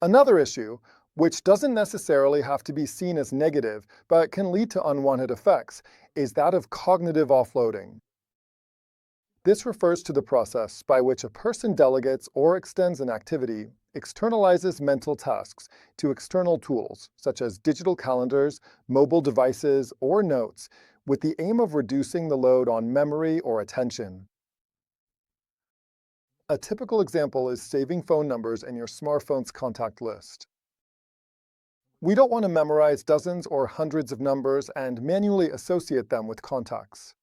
Another issue, which doesn't necessarily have to be seen as negative but can lead to unwanted effects, is that of cognitive offloading. This refers to the process by which a person delegates or extends an activity, externalizes mental tasks to external tools, such as digital calendars, mobile devices, or notes, with the aim of reducing the load on memory or attention. A typical example is saving phone numbers in your smartphone's contact list. We don't want to memorize dozens or hundreds of numbers and manually associate them with contacts.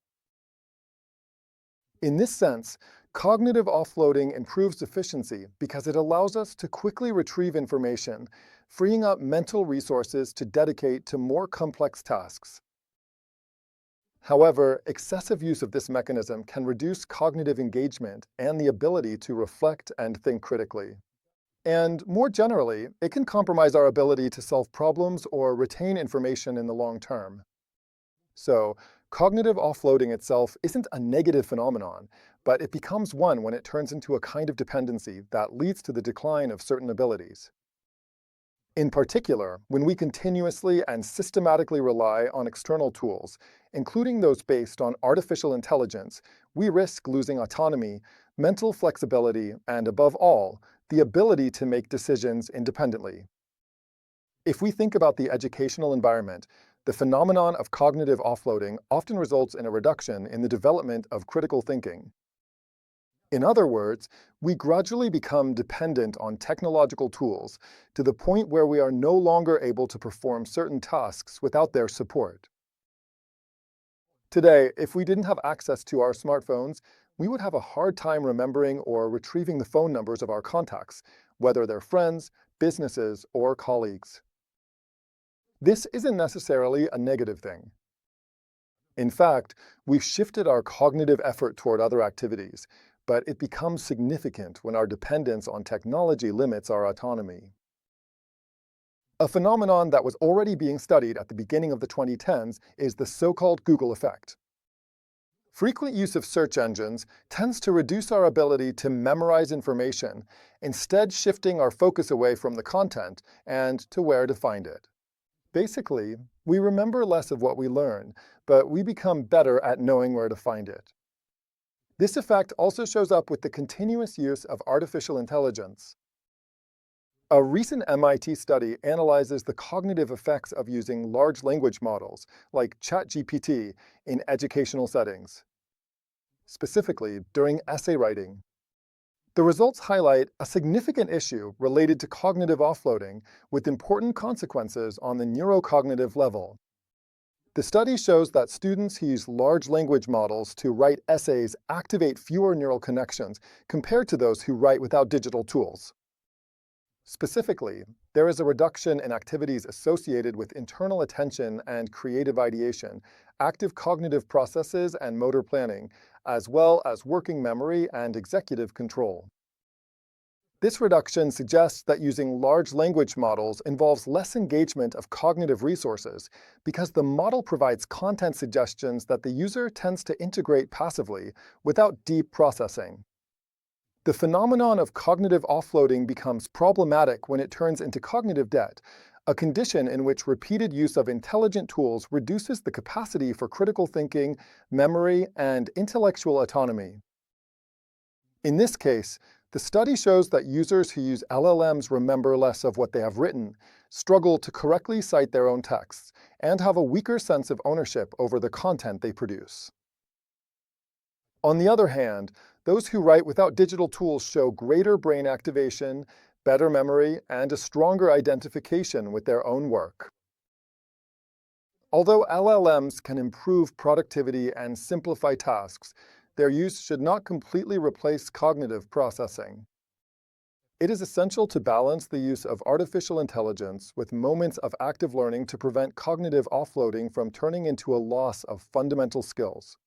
In this sense, cognitive offloading improves efficiency because it allows us to quickly retrieve information, freeing up mental resources to dedicate to more complex tasks. However, excessive use of this mechanism can reduce cognitive engagement and the ability to reflect and think critically. And more generally, it can compromise our ability to solve problems or retain information in the long term. So, cognitive offloading itself isn't a negative phenomenon, but it becomes one when it turns into a kind of dependency that leads to the decline of certain abilities. In particular, when we continuously and systematically rely on external tools, including those based on artificial intelligence, we risk losing autonomy, mental flexibility, and above all, the ability to make decisions independently. If we think about the educational environment, the phenomenon of cognitive offloading often results in a reduction in the development of critical thinking. In other words, we gradually become dependent on technological tools to the point where we are no longer able to perform certain tasks without their support. Today, if we didn't have access to our smartphones, we would have a hard time remembering or retrieving the phone numbers of our contacts, whether they're friends, businesses, or colleagues. This isn't necessarily a negative thing. In fact, we've shifted our cognitive effort toward other activities, but it becomes significant when our dependence on technology limits our autonomy. A phenomenon that was already being studied at the beginning of the 2010s is the so-called Google effect. Frequent use of search engines tends to reduce our ability to memorize information, instead shifting our focus away from the content and to where to find it. Basically, we remember less of what we learn, but we become better at knowing where to find it. This effect also shows up with the continuous use of artificial intelligence. A recent MIT study analyzes the cognitive effects of using large language models, like ChatGPT, in educational settings, specifically during essay writing. The results highlight a significant issue related to cognitive offloading with important consequences on the neurocognitive level. The study shows that students who use large language models to write essays activate fewer neural connections compared to those who write without digital tools. Specifically, there is a reduction in activities associated with internal attention and creative ideation, active cognitive processes and motor planning, as well as working memory and executive control. This reduction suggests that using large language models involves less engagement of cognitive resources because the model provides content suggestions that the user tends to integrate passively without deep processing. The phenomenon of cognitive offloading becomes problematic when it turns into cognitive debt, a condition in which repeated use of intelligent tools reduces the capacity for critical thinking, memory, and intellectual autonomy. In this case, the study shows that users who use LLMs remember less of what they have written, struggle to correctly cite their own texts, and have a weaker sense of ownership over the content they produce. On the other hand, those who write without digital tools show greater brain activation, better memory, and a stronger identification with their own work. Although LLMs can improve productivity and simplify tasks, their use should not completely replace cognitive processing. It is essential to balance the use of artificial intelligence with moments of active learning to prevent cognitive offloading from turning into a loss of fundamental skills.